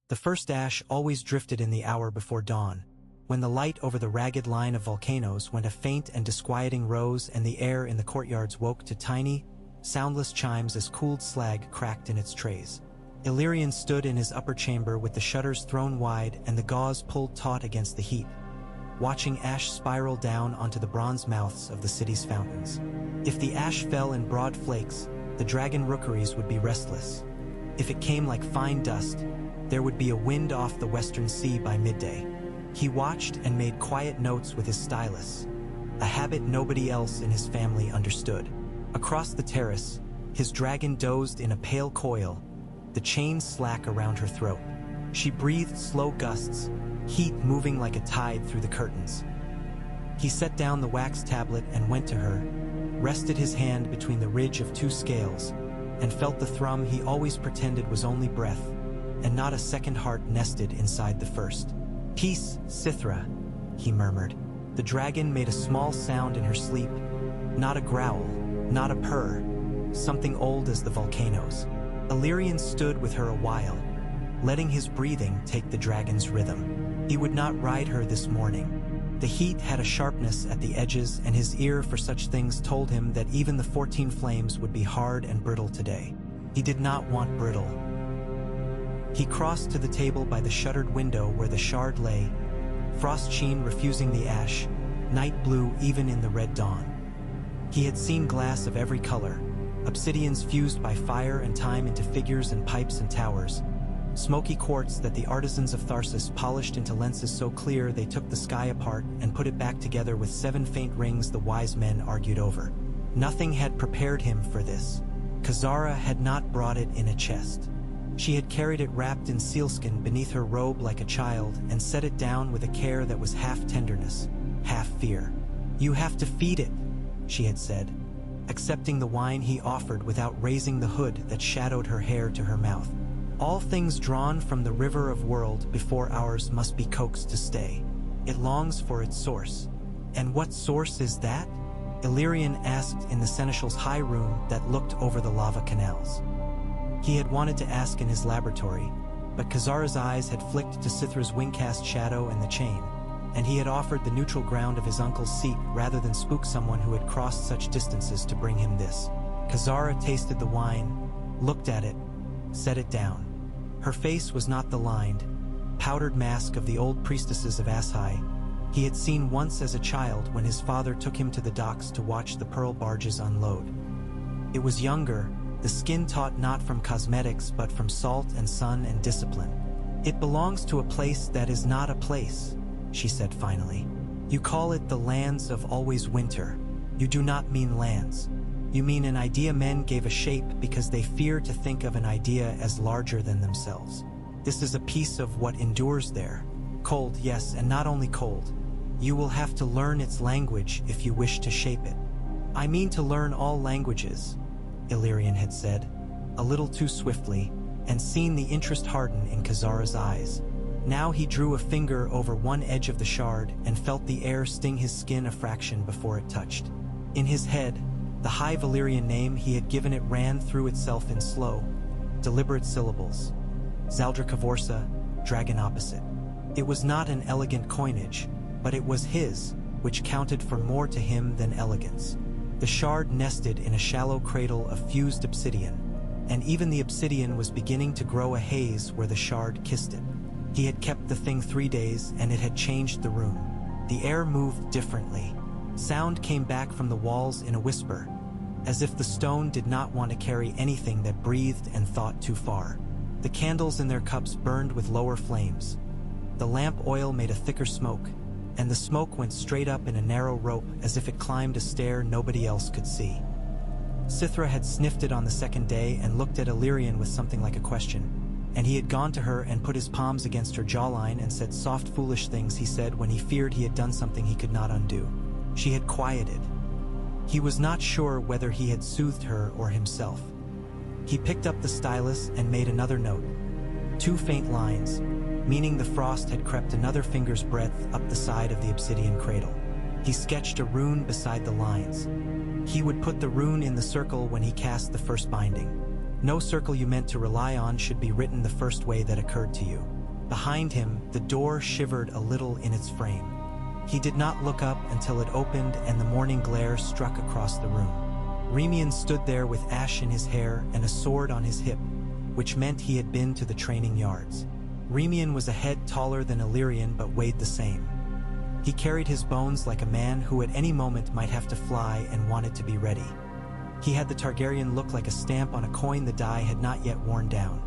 The first ash always drifted in the hour before dawn, when the light over the ragged line of volcanoes went a faint and disquieting rose, and the air in the courtyards woke to tiny, soundless chimes as cooled slag cracked in its trays. Illyrian stood in his upper chamber with the shutters thrown wide and the gauze pulled taut against the heat, watching ash spiral down onto the bronze mouths of the city's fountains. If the ash fell in broad flakes, the dragon rookeries would be restless. If it came like fine dust, there would be a wind off the western sea by midday. He watched and made quiet notes with his stylus, a habit nobody else in his family understood. Across the terrace, his dragon dozed in a pale coil, the chain slack around her throat. She breathed slow gusts, heat moving like a tide through the curtains. He set down the wax tablet and went to her, rested his hand between the ridge of two scales, and felt the thrum he always pretended was only breath, and not a second heart nested inside the first. "Peace, Sithra," he murmured. The dragon made a small sound in her sleep, not a growl, not a purr, something old as the volcanoes. Illyrian stood with her a while, letting his breathing take the dragon's rhythm. He would not ride her this morning. The heat had a sharpness at the edges, and his ear for such things told him that even the 14 flames would be hard and brittle today. He did not want brittle. He crossed to the table by the shuttered window where the shard lay, frost sheen refusing the ash, night blue even in the red dawn. He had seen glass of every color, obsidians fused by fire and time into figures and pipes and towers, smoky quartz that the artisans of Tharsis polished into lenses so clear they took the sky apart and put it back together with 7 faint rings the wise men argued over. Nothing had prepared him for this. Khazara had not brought it in a chest. She had carried it wrapped in sealskin beneath her robe like a child and set it down with a care that was half tenderness, half fear. "You have to feed it," she had said, accepting the wine he offered without raising the hood that shadowed her hair to her mouth. "All things drawn from the river of world before ours must be coaxed to stay. It longs for its source." "And what source is that?" Illyrian asked in the seneschal's high room that looked over the lava canals. He had wanted to ask in his laboratory, but Khazara's eyes had flicked to Sithra's wing-cast shadow and the chain, and he had offered the neutral ground of his uncle's seat rather than spook someone who had crossed such distances to bring him this. Khazara tasted the wine, looked at it, set it down. Her face was not the lined, powdered mask of the old priestesses of Ashai he had seen once as a child when his father took him to the docks to watch the pearl barges unload. It was younger, the skin taut not from cosmetics but from salt and sun and discipline. "It belongs to a place that is not a place," she said finally. "You call it the lands of always winter. You do not mean lands. You mean an idea men gave a shape because they fear to think of an idea as larger than themselves. This is a piece of what endures there. Cold, yes, and not only cold. You will have to learn its language if you wish to shape it." "I mean to learn all languages," Illyrian had said, a little too swiftly, and seen the interest harden in Khazara's eyes. Now he drew a finger over one edge of the shard and felt the air sting his skin a fraction before it touched. In his head, the high Valyrian name he had given it ran through itself in slow, deliberate syllables. Zaldra Kavorsa, dragon opposite. It was not an elegant coinage, but it was his, which counted for more to him than elegance. The shard nested in a shallow cradle of fused obsidian, and even the obsidian was beginning to grow a haze where the shard kissed it. He had kept the thing 3 days, and it had changed the room. The air moved differently. Sound came back from the walls in a whisper, as if the stone did not want to carry anything that breathed and thought too far. The candles in their cups burned with lower flames. The lamp oil made a thicker smoke, and the smoke went straight up in a narrow rope as if it climbed a stair nobody else could see. Sithra had sniffed it on the second day and looked at Illyrian with something like a question, and he had gone to her and put his palms against her jawline and said soft foolish things he said when he feared he had done something he could not undo. She had quieted. He was not sure whether he had soothed her or himself. He picked up the stylus and made another note. 2 faint lines, meaning the frost had crept another finger's breadth up the side of the obsidian cradle. He sketched a rune beside the lines. He would put the rune in the circle when he cast the first binding. No circle you meant to rely on should be written the first way that occurred to you. Behind him, the door shivered a little in its frame. He did not look up until it opened and the morning glare struck across the room. Remian stood there with ash in his hair and a sword on his hip, which meant he had been to the training yards. Remian was a head taller than Illyrian but weighed the same. He carried his bones like a man who at any moment might have to fly and wanted to be ready. He had the Targaryen look like a stamp on a coin the die had not yet worn down.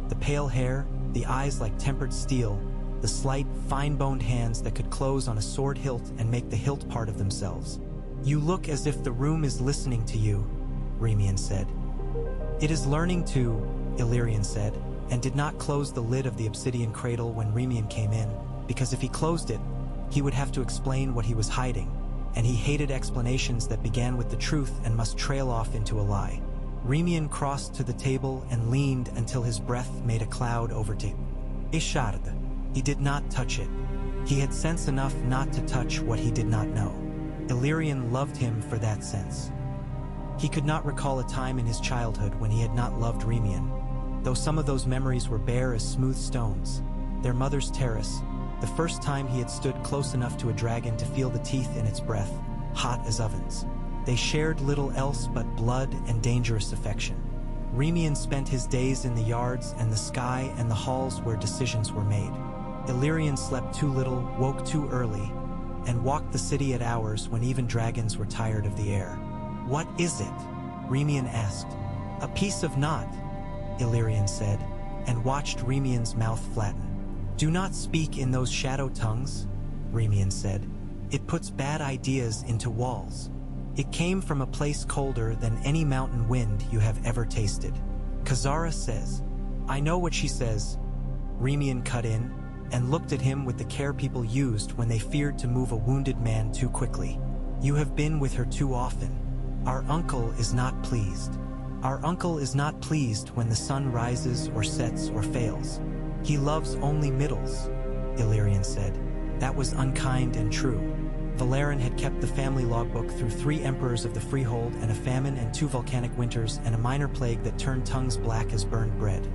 The pale hair, the eyes like tempered steel, the slight, fine-boned hands that could close on a sword hilt and make the hilt part of themselves. "You look as if the room is listening to you," Remian said. "It is learning to," Illyrian said, and did not close the lid of the obsidian cradle when Remian came in, because if he closed it, he would have to explain what he was hiding, and he hated explanations that began with the truth and must trail off into a lie. Remian crossed to the table and leaned until his breath made a cloud over Ishard. He did not touch it. He had sense enough not to touch what he did not know. Illyrian loved him for that sense. He could not recall a time in his childhood when he had not loved Remian, though some of those memories were bare as smooth stones. Their mother's terrace, the first time he had stood close enough to a dragon to feel the teeth in its breath, hot as ovens. They shared little else but blood and dangerous affection. Remian spent his days in the yards and the sky and the halls where decisions were made. Illyrian slept too little, woke too early, and walked the city at hours when even dragons were tired of the air. "What is it?" Remian asked. "A piece of knot," Illyrian said, and watched Remian's mouth flatten. "Do not speak in those shadow tongues," Remian said. "It puts bad ideas into walls. It came from a place colder than any mountain wind you have ever tasted. Khazara says." "I know what she says," Remian cut in, and looked at him with the care people used when they feared to move a wounded man too quickly. "You have been with her too often. Our uncle is not pleased. Our uncle is not pleased when the sun rises or sets or fails. He loves only middles," Illyrian said. That was unkind and true. Valerian had kept the family logbook through 3 emperors of the Freehold and a famine and 2 volcanic winters and a minor plague that turned tongues black as burned bread.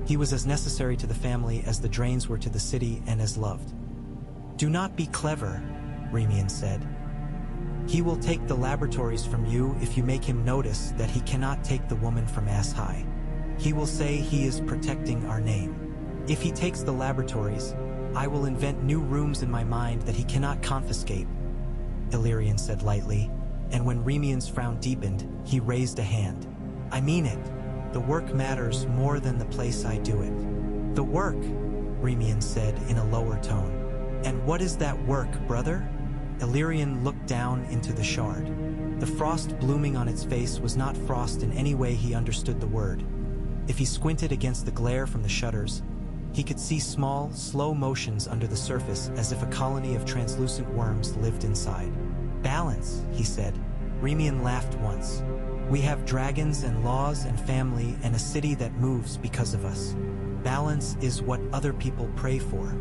He was as necessary to the family as the drains were to the city and as loved. "Do not be clever," Remian said. "He will take the laboratories from you if you make him notice that he cannot take the woman from Ass High. He will say he is protecting our name. If he takes the laboratories, I will invent new rooms in my mind that he cannot confiscate," Illyrian said lightly, and when Remian's frown deepened, he raised a hand. "I mean it. The work matters more than the place I do it." "The work," Remian said in a lower tone. "And what is that work, brother?" Illyrian looked down into the shard. The frost blooming on its face was not frost in any way he understood the word. If he squinted against the glare from the shutters, he could see small, slow motions under the surface as if a colony of translucent worms lived inside. "Balance," he said. Remian laughed once. "We have dragons and laws and family and a city that moves because of us. Balance is what other people pray for.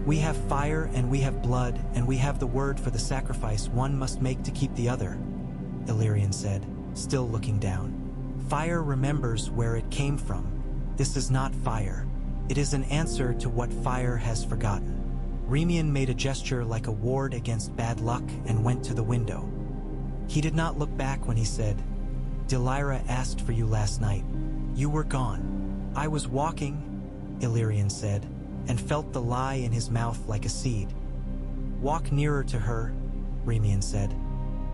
We have fire and we have blood and we have the word for the sacrifice one must make to keep the other," Illyrian said, still looking down. "Fire remembers where it came from. This is not fire. It is an answer to what fire has forgotten." Remian made a gesture like a ward against bad luck and went to the window. He did not look back when he said, "Delyra asked for you last night. You were gone." "I was walking," Illyrian said, and felt the lie in his mouth like a seed. "Walk nearer to her," Remian said,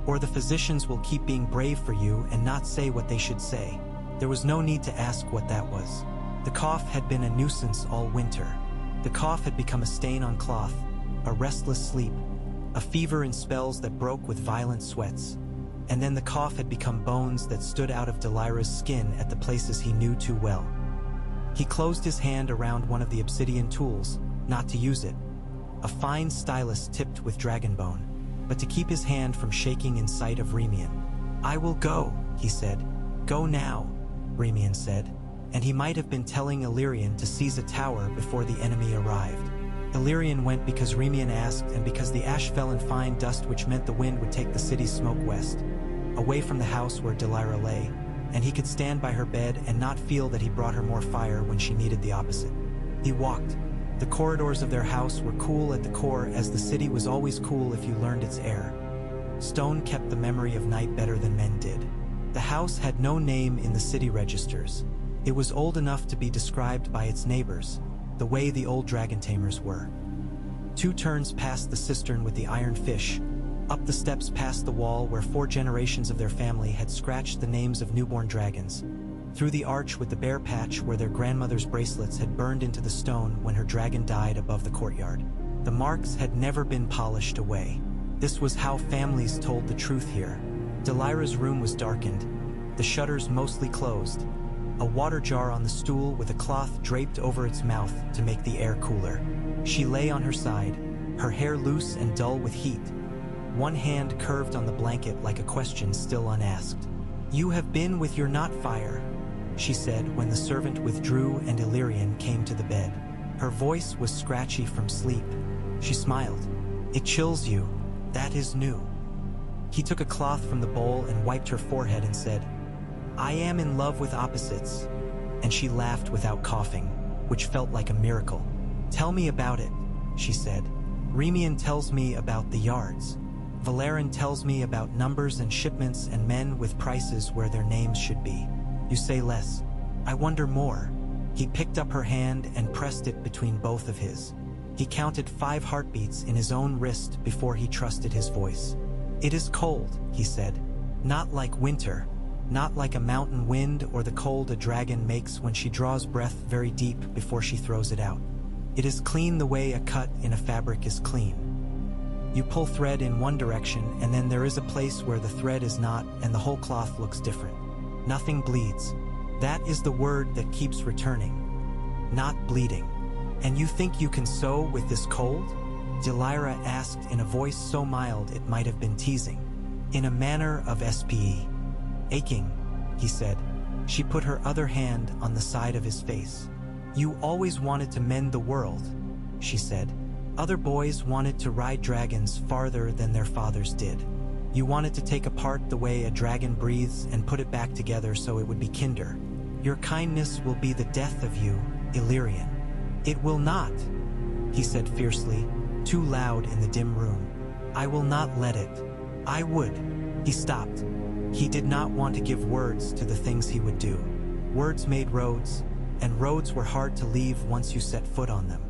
"or the physicians will keep being brave for you and not say what they should say." There was no need to ask what that was. The cough had been a nuisance all winter. The cough had become a stain on cloth, a restless sleep, a fever in spells that broke with violent sweats, and then the cough had become bones that stood out of Delyra's skin at the places he knew too well. He closed his hand around one of the obsidian tools, not to use it, a fine stylus tipped with dragon bone, but to keep his hand from shaking in sight of Remian. "I will go," he said. "Go now," Remian said, and he might have been telling Illyrian to seize a tower before the enemy arrived. Illyrian went because Remian asked and because the ash fell in fine dust, which meant the wind would take the city's smoke west, away from the house where Delyra lay, and he could stand by her bed and not feel that he brought her more fire when she needed the opposite. He walked. The corridors of their house were cool at the core, as the city was always cool if you learned its air. Stone kept the memory of night better than men did. The house had no name in the city registers. It was old enough to be described by its neighbors, the way the old dragon tamers were. 2 turns past the cistern with the iron fish, up the steps past the wall where 4 generations of their family had scratched the names of newborn dragons, through the arch with the bare patch where their grandmother's bracelets had burned into the stone when her dragon died above the courtyard. The marks had never been polished away. This was how families told the truth here. Delira's room was darkened, the shutters mostly closed, a water jar on the stool with a cloth draped over its mouth to make the air cooler. She lay on her side, her hair loose and dull with heat, one hand curved on the blanket like a question still unasked. "You have been with your not fire," she said when the servant withdrew and Illyrian came to the bed. Her voice was scratchy from sleep. She smiled. "It chills you. That is new." He took a cloth from the bowl and wiped her forehead and said, "I am in love with opposites." And she laughed without coughing, which felt like a miracle. "Tell me about it," she said. "Remian tells me about the yards. Valerian tells me about numbers and shipments and men with prices where their names should be. You say less. I wonder more." He picked up her hand and pressed it between both of his. He counted 5 heartbeats in his own wrist before he trusted his voice. "It is cold," he said. "Not like winter. Not like a mountain wind or the cold a dragon makes when she draws breath very deep before she throws it out. It is clean the way a cut in a fabric is clean. You pull thread in one direction and then there is a place where the thread is not and the whole cloth looks different. Nothing bleeds. That is the word that keeps returning. Not bleeding. And you think you can sew with this cold?" Delira asked in a voice so mild it might have been teasing. "In a manner of SPE. Aching," he said. She put her other hand on the side of his face. "You always wanted to mend the world," she said. "Other boys wanted to ride dragons farther than their fathers did. You wanted to take apart the way a dragon breathes and put it back together so it would be kinder. Your kindness will be the death of you, Illyrian." "It will not," he said fiercely, too loud in the dim room. "I will not let it. I would." He stopped. He did not want to give words to the things he would do. Words made roads, and roads were hard to leave once you set foot on them.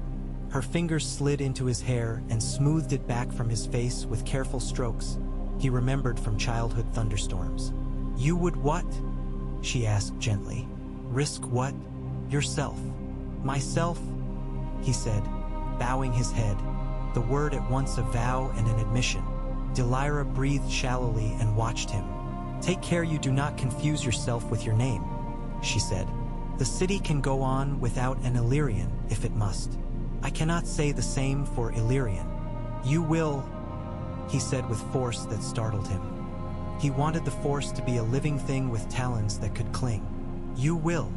Her fingers slid into his hair and smoothed it back from his face with careful strokes he remembered from childhood thunderstorms. "You would what?" she asked gently. "Risk what?" "Yourself." "Myself?" he said, bowing his head, the word at once a vow and an admission. Delira breathed shallowly and watched him. "Take care you do not confuse yourself with your name," she said. "The city can go on without an Illyrian if it must. I cannot say the same for Illyrian." "You will," he said with force that startled him. He wanted the force to be a living thing with talons that could cling. "You will."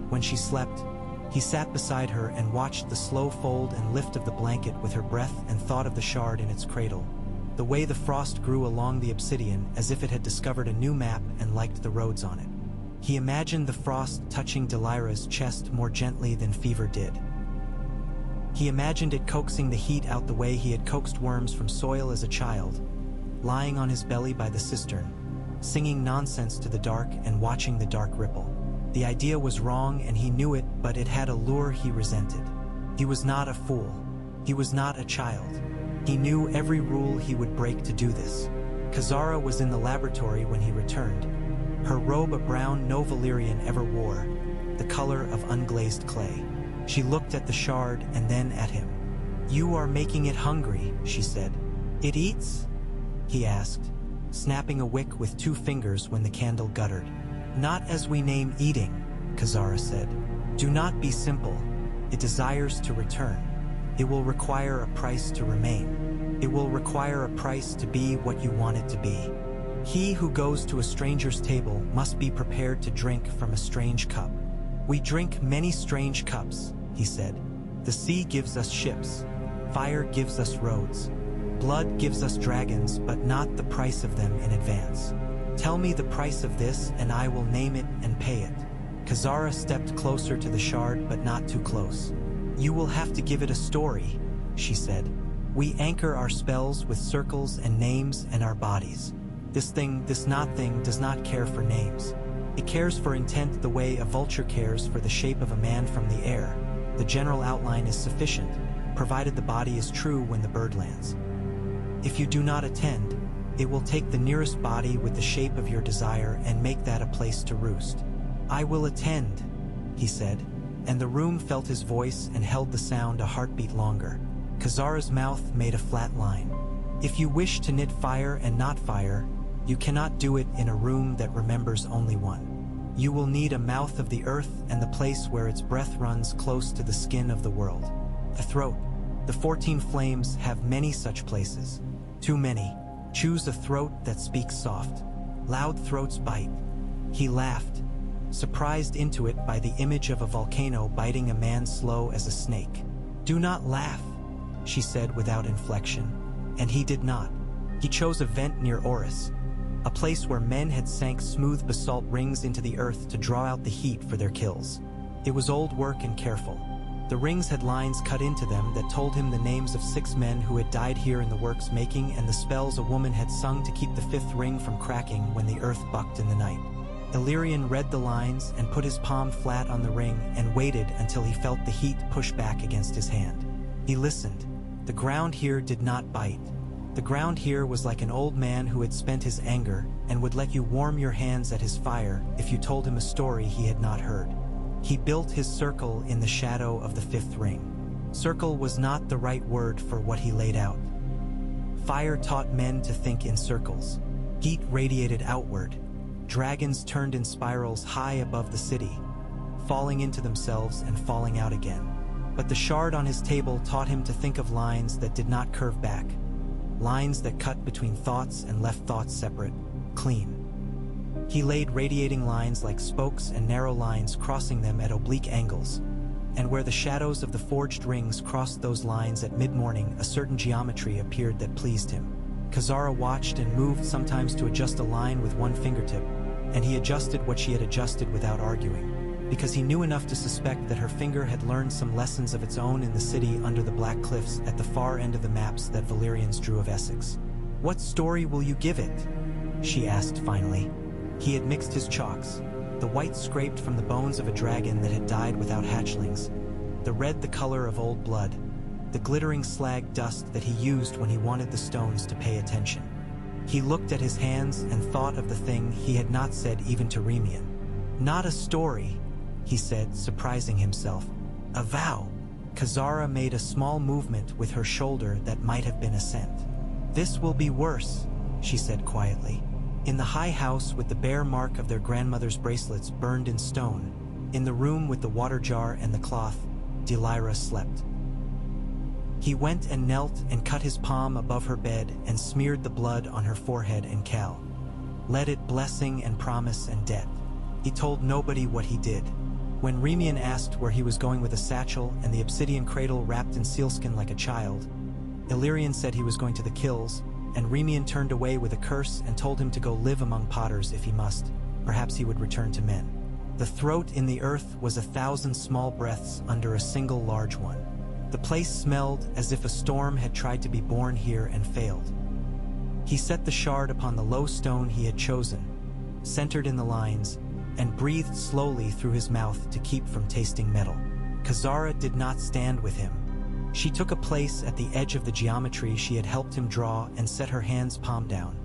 When she slept, he sat beside her and watched the slow fold and lift of the blanket with her breath and thought of the shard in its cradle, the way the frost grew along the obsidian as if it had discovered a new map and liked the roads on it. He imagined the frost touching Delira's chest more gently than fever did. He imagined it coaxing the heat out the way he had coaxed worms from soil as a child, lying on his belly by the cistern, singing nonsense to the dark and watching the dark ripple. The idea was wrong and he knew it, but it had a lure he resented. He was not a fool. He was not a child. He knew every rule he would break to do this. Kazara was in the laboratory when he returned, her robe a brown no Valyrian ever wore, the color of unglazed clay. She looked at the shard and then at him. "You are making it hungry," she said. "It eats?" he asked, snapping a wick with 2 fingers when the candle guttered. "Not as we name eating," Kazara said. "Do not be simple. It desires to return. It will require a price to remain. It will require a price to be what you want it to be. He who goes to a stranger's table must be prepared to drink from a strange cup. We drink many strange cups," he said. "The sea gives us ships. Fire gives us roads. Blood gives us dragons, but not the price of them in advance. Tell me the price of this and I will name it and pay it." Kazara stepped closer to the shard, but not too close. You will have to give it a story, she said. We anchor our spells with circles and names and our bodies. This not thing does not care for names. It cares for intent the way a vulture cares for the shape of a man from the air. The general outline is sufficient, provided the body is true when the bird lands. If you do not attend, it will take the nearest body with the shape of your desire and make that a place to roost. I will attend, he said, and the room felt his voice and held the sound a heartbeat longer. Khazara's mouth made a flat line. If you wish to knit fire and not fire, you cannot do it in a room that remembers only one. You will need a mouth of the earth and the place where its breath runs close to the skin of the world. A throat. The 14 flames have many such places. Too many. Choose a throat that speaks soft. Loud throats bite. He laughed, surprised into it by the image of a volcano biting a man slow as a snake. Do not laugh, she said without inflection, and he did not. He chose a vent near Oris, a place where men had sank smooth basalt rings into the earth to draw out the heat for their kills. It was old work and careful. The rings had lines cut into them that told him the names of 6 men who had died here in the work's making and the spells a woman had sung to keep the 5th ring from cracking when the earth bucked in the night. Illyrian read the lines and put his palm flat on the ring and waited until he felt the heat push back against his hand. He listened. The ground here did not bite. The ground here was like an old man who had spent his anger and would let you warm your hands at his fire if you told him a story he had not heard. He built his circle in the shadow of the 5th ring. Circle was not the right word for what he laid out. Fire taught men to think in circles. Heat radiated outward. Dragons turned in spirals high above the city, falling into themselves and falling out again. But the shard on his table taught him to think of lines that did not curve back. Lines that cut between thoughts and left thoughts separate, clean. He laid radiating lines like spokes and narrow lines crossing them at oblique angles, and where the shadows of the forged rings crossed those lines at mid-morning, a certain geometry appeared that pleased him. Khazara watched and moved sometimes to adjust a line with one fingertip, and he adjusted what she had adjusted without arguing, because he knew enough to suspect that her finger had learned some lessons of its own in the city under the black cliffs at the far end of the maps that Valyrians drew of Essex. What story will you give it? She asked finally. He had mixed his chalks, the white scraped from the bones of a dragon that had died without hatchlings, the red the color of old blood, the glittering slag dust that he used when he wanted the stones to pay attention. He looked at his hands and thought of the thing he had not said even to Remian. Not a story, he said, surprising himself. A vow. Khazara made a small movement with her shoulder that might have been assent. This will be worse, she said quietly. In the high house with the bare mark of their grandmother's bracelets burned in stone, in the room with the water jar and the cloth, Delyra slept. He went and knelt and cut his palm above her bed and smeared the blood on her forehead and cowl. Let it blessing and promise and debt. He told nobody what he did. When Remian asked where he was going with a satchel and the obsidian cradle wrapped in sealskin like a child, Illyrian said he was going to the kills, and Remian turned away with a curse and told him to go live among potters if he must. Perhaps he would return to men. The throat in the earth was 1,000 small breaths under a single large one. The place smelled as if a storm had tried to be born here and failed. He set the shard upon the low stone he had chosen, centered in the lines, and breathed slowly through his mouth to keep from tasting metal. Khazara did not stand with him. She took a place at the edge of the geometry she had helped him draw and set her hands palm down.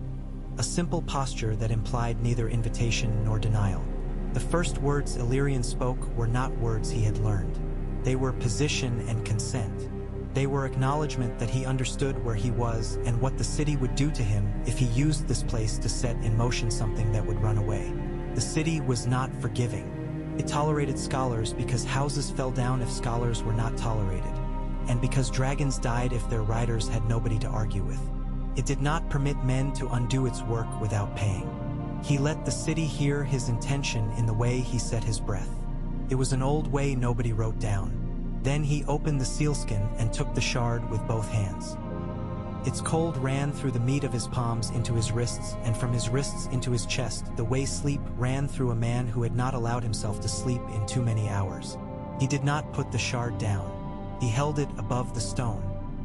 A simple posture that implied neither invitation nor denial. The first words Illyrian spoke were not words he had learned. They were position and consent. They were acknowledgement that he understood where he was and what the city would do to him if he used this place to set in motion something that would run away. The city was not forgiving. It tolerated scholars because houses fell down if scholars were not tolerated, and because dragons died if their riders had nobody to argue with. It did not permit men to undo its work without paying. He let the city hear his intention in the way he set his breath. It was an old way nobody wrote down. Then he opened the sealskin and took the shard with both hands. Its cold ran through the meat of his palms into his wrists, and from his wrists into his chest, the way sleep ran through a man who had not allowed himself to sleep in too many hours. He did not put the shard down. He held it above the stone.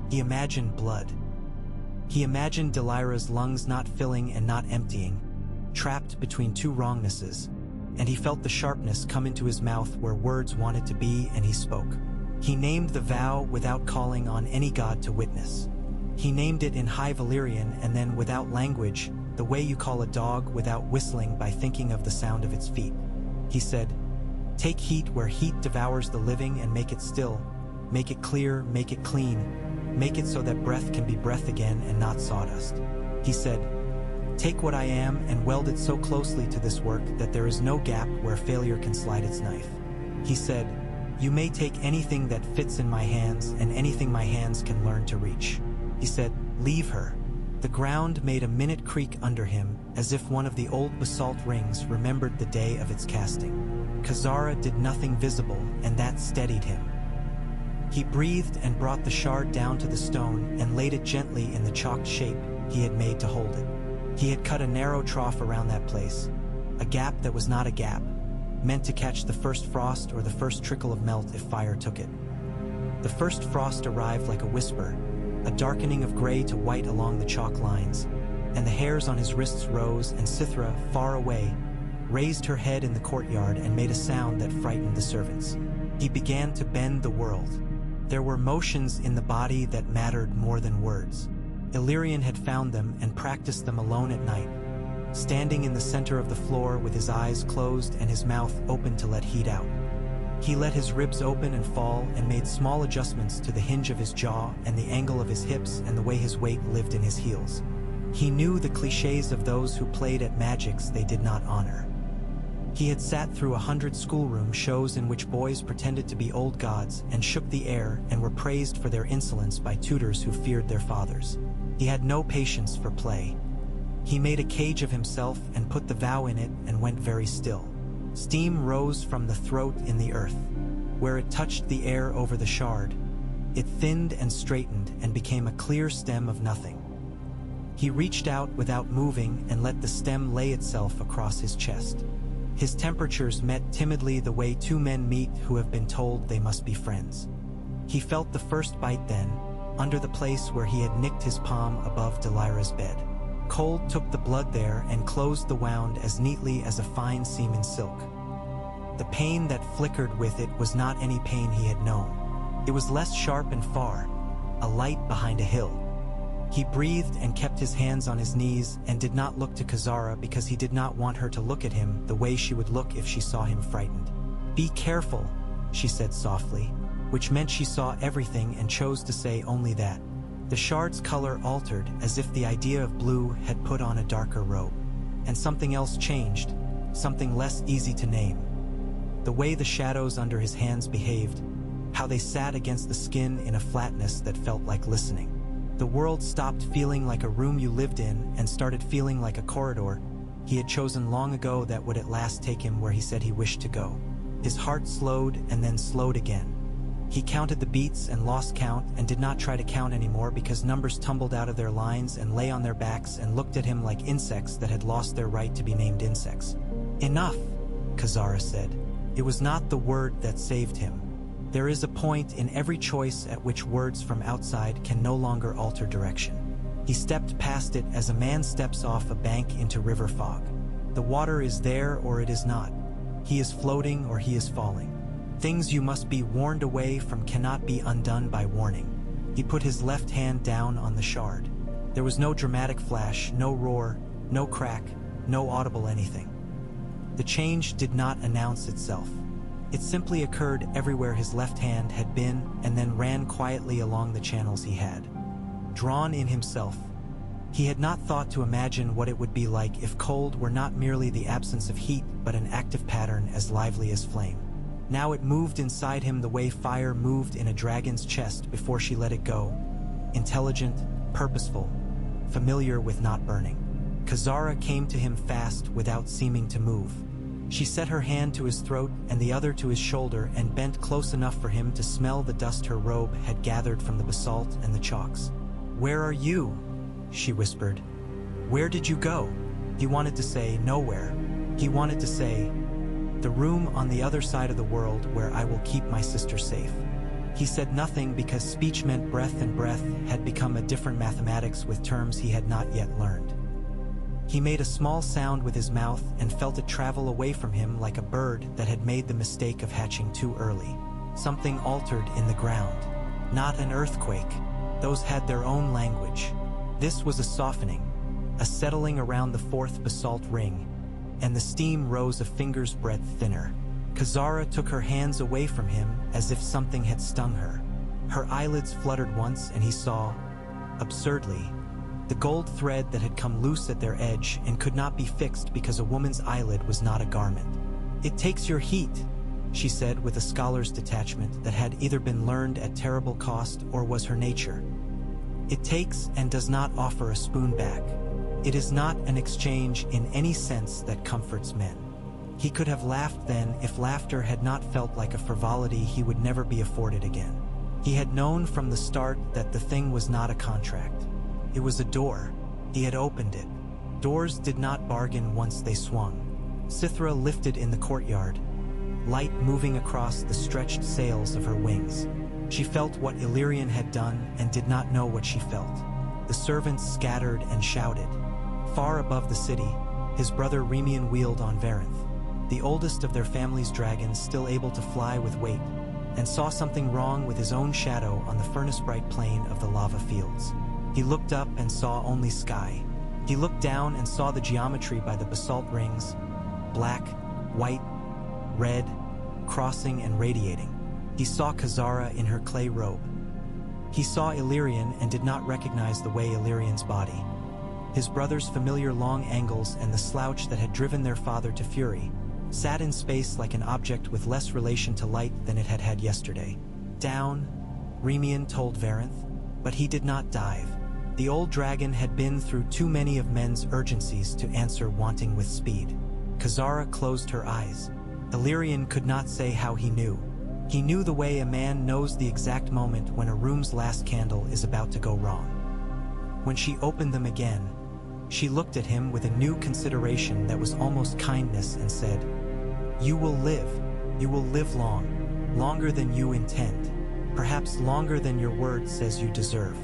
He imagined blood. He imagined Delira's lungs not filling and not emptying, trapped between two wrongnesses, and he felt the sharpness come into his mouth where words wanted to be, and he spoke. He named the vow without calling on any god to witness. He named it in High Valyrian, and then without language, the way you call a dog without whistling by thinking of the sound of its feet. He said, "Take heat where heat devours the living and make it still. Make it clear, make it clean. Make it so that breath can be breath again and not sawdust." He said, "Take what I am and weld it so closely to this work that there is no gap where failure can slide its knife." He said, "You may take anything that fits in my hands and anything my hands can learn to reach." He said, "Leave her." The ground made a minute creak under him, as if one of the old basalt rings remembered the day of its casting. Khazara did nothing visible, and that steadied him. He breathed and brought the shard down to the stone and laid it gently in the chalked shape he had made to hold it. He had cut a narrow trough around that place, a gap that was not a gap, meant to catch the first frost or the first trickle of melt if fire took it. The first frost arrived like a whisper, a darkening of gray to white along the chalk lines, and the hairs on his wrists rose, and Sithra, far away, raised her head in the courtyard and made a sound that frightened the servants. He began to bend the world. There were motions in the body that mattered more than words. Illyrian had found them and practiced them alone at night, standing in the center of the floor with his eyes closed and his mouth open to let heat out. He let his ribs open and fall and made small adjustments to the hinge of his jaw and the angle of his hips and the way his weight lived in his heels. He knew the cliches of those who played at magics they did not honor. He had sat through 100 schoolroom shows in which boys pretended to be old gods and shook the air and were praised for their insolence by tutors who feared their fathers. He had no patience for play. He made a cage of himself and put the vow in it and went very still. Steam rose from the throat in the earth. Where it touched the air over the shard, it thinned and straightened and became a clear stem of nothing. He reached out without moving and let the stem lay itself across his chest. His temperatures met timidly the way two men meet who have been told they must be friends. He felt the first bite then, under the place where he had nicked his palm above Delira's bed. Cold took the blood there and closed the wound as neatly as a fine seam in silk. The pain that flickered with it was not any pain he had known. It was less sharp and far, a light behind a hill. He breathed and kept his hands on his knees and did not look to Khazara because he did not want her to look at him the way she would look if she saw him frightened. "Be careful," she said softly, which meant she saw everything and chose to say only that. The shard's color altered as if the idea of blue had put on a darker robe. And something else changed, something less easy to name. The way the shadows under his hands behaved, how they sat against the skin in a flatness that felt like listening. The world stopped feeling like a room you lived in and started feeling like a corridor he had chosen long ago that would at last take him where he said he wished to go. His heart slowed and then slowed again. He counted the beats and lost count and did not try to count anymore because numbers tumbled out of their lines and lay on their backs and looked at him like insects that had lost their right to be named insects. "Enough," Khazara said. It was not the word that saved him. There is a point in every choice at which words from outside can no longer alter direction. He stepped past it as a man steps off a bank into river fog. The water is there or it is not. He is floating or he is falling. Things you must be warned away from cannot be undone by warning. He put his left hand down on the shard. There was no dramatic flash, no roar, no crack, no audible anything. The change did not announce itself. It simply occurred everywhere his left hand had been and then ran quietly along the channels he had. Drawn in himself, he had not thought to imagine what it would be like if cold were not merely the absence of heat but an active pattern as lively as flame. Now it moved inside him the way fire moved in a dragon's chest before she let it go. Intelligent, purposeful, familiar with not burning. Khazara came to him fast without seeming to move. She set her hand to his throat and the other to his shoulder and bent close enough for him to smell the dust her robe had gathered from the basalt and the chalks. "Where are you?" she whispered. "Where did you go?" He wanted to say nowhere. He wanted to say, "The room on the other side of the world where I will keep my sister safe." He said nothing because speech meant breath, and breath had become a different mathematics with terms he had not yet learned. He made a small sound with his mouth and felt it travel away from him like a bird that had made the mistake of hatching too early. Something altered in the ground. Not an earthquake. Those had their own language. This was a softening, a settling around the fourth basalt ring, and the steam rose a finger's breadth thinner. Kazara took her hands away from him as if something had stung her. Her eyelids fluttered once and he saw, absurdly, the gold thread that had come loose at their edge and could not be fixed because a woman's eyelid was not a garment. "It takes your heat," she said with a scholar's detachment that had either been learned at terrible cost or was her nature. "It takes and does not offer a spoon back. It is not an exchange in any sense that comforts men." He could have laughed then if laughter had not felt like a frivolity he would never be afforded again. He had known from the start that the thing was not a contract. It was a door. He had opened it. Doors did not bargain once they swung. Sithra lifted in the courtyard, light moving across the stretched sails of her wings. She felt what Illyrian had done and did not know what she felt. The servants scattered and shouted. Far above the city, his brother Remian wheeled on Varenth, the oldest of their family's dragons still able to fly with weight, and saw something wrong with his own shadow on the furnace-bright plain of the lava fields. He looked up and saw only sky. He looked down and saw the geometry by the basalt rings, black, white, red, crossing and radiating. He saw Kazara in her clay robe. He saw Illyrian and did not recognize the way Illyrian's body. His brother's familiar long angles and the slouch that had driven their father to fury sat in space like an object with less relation to light than it had had yesterday. "Down," Remian told Varenth, but he did not dive. The old dragon had been through too many of men's urgencies to answer wanting with speed. Kazara closed her eyes. Illyrian could not say how he knew. He knew the way a man knows the exact moment when a room's last candle is about to go wrong. When she opened them again, she looked at him with a new consideration that was almost kindness and said, "You will live. You will live long, longer than you intend, perhaps longer than your word says you deserve.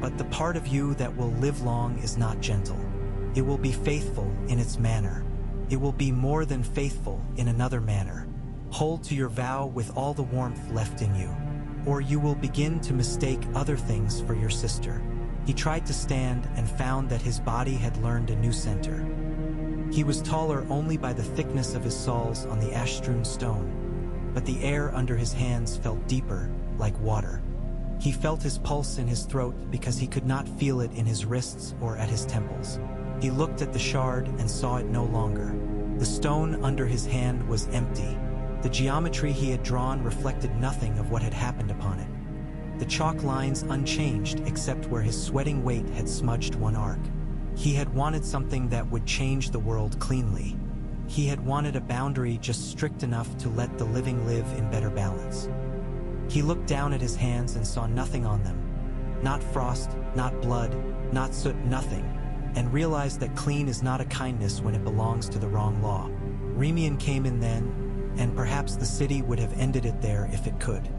But the part of you that will live long is not gentle. It will be faithful in its manner. It will be more than faithful in another manner. Hold to your vow with all the warmth left in you, or you will begin to mistake other things for your sister." He tried to stand and found that his body had learned a new center. He was taller only by the thickness of his soles on the ash-strewn stone, but the air under his hands felt deeper, like water. He felt his pulse in his throat because he could not feel it in his wrists or at his temples. He looked at the shard and saw it no longer. The stone under his hand was empty. The geometry he had drawn reflected nothing of what had happened upon it. The chalk lines unchanged except where his sweating weight had smudged one arc. He had wanted something that would change the world cleanly. He had wanted a boundary just strict enough to let the living live in better balance. He looked down at his hands and saw nothing on them. Not frost, not blood, not soot, nothing, and realized that clean is not a kindness when it belongs to the wrong law. Remian came in then, and perhaps the city would have ended it there if it could.